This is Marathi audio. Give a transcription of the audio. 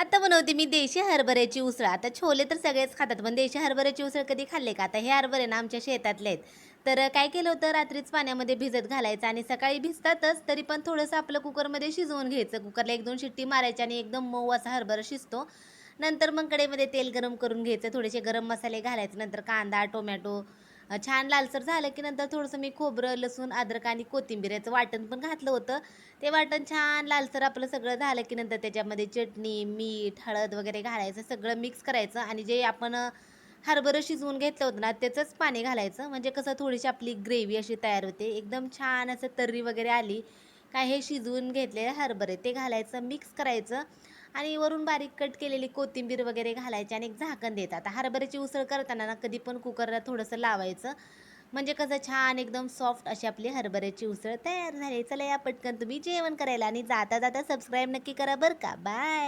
आता बनवते मी देशी हरभऱ्याची उसळ. आता छोले तर सगळेच खातात, पण देशी हरभऱ्याची उसळ कधी खाल्ले का? आता हे हरभरे ना आमच्या शेतातले आहेत. तर काय केलं होतं रात्रीच पाण्यामध्ये भिजत घालायचं आणि सकाळी भिजतातच, तरी पण थोडंसं आपलं कुकरमध्ये शिजवून घ्यायचं. कुकरला 1-2 शिट्टी मारायची आणि एकदम मऊ असा हरभरा शिजतो. नंतर मग कढईमध्ये तेल गरम करून घ्यायचं, थोडेसे गरम मसाले घालायचे, नंतर कांदा, टोमॅटो छान लालसर झालं की नंतर थोडंसं मी खोबरं, लसूण, अद्रक आणि कोथिंबीर याचं वाटण पण घातलं होतं. ते वाटण छान लालसर आपलं सगळं झालं की नंतर त्याच्यामध्ये चटणी, मीठ, हळद वगैरे घालायचं, सगळं मिक्स करायचं आणि जे आपण हरभरं शिजवून घेतलं होतं ना, त्याचंच पाणी घालायचं. म्हणजे कसं थोडीशी आपली ग्रेव्ही अशी तयार होते. एकदम छान असं तर्री वगैरे आली का हे शिजवून घेतलेले हरभरे ते घालायचं, मिक्स करायचं आणि वरून बारीक कट केलेली कोथिंबीर वगैरे घालायची आणि एक झाकण द्यायचं. आता हरभऱ्याची उसळ करताना ना, कधी पण कुकरला थोडंसं लावायचं. म्हणजे कसं छान एकदम सॉफ्ट अशी आपली हरभऱ्याची उसळ तयार झाली. चला या पटकन तुम्ही जेवण करायला आणि जाता-जाता सबस्क्राईब नक्की करा बरं का. बाय.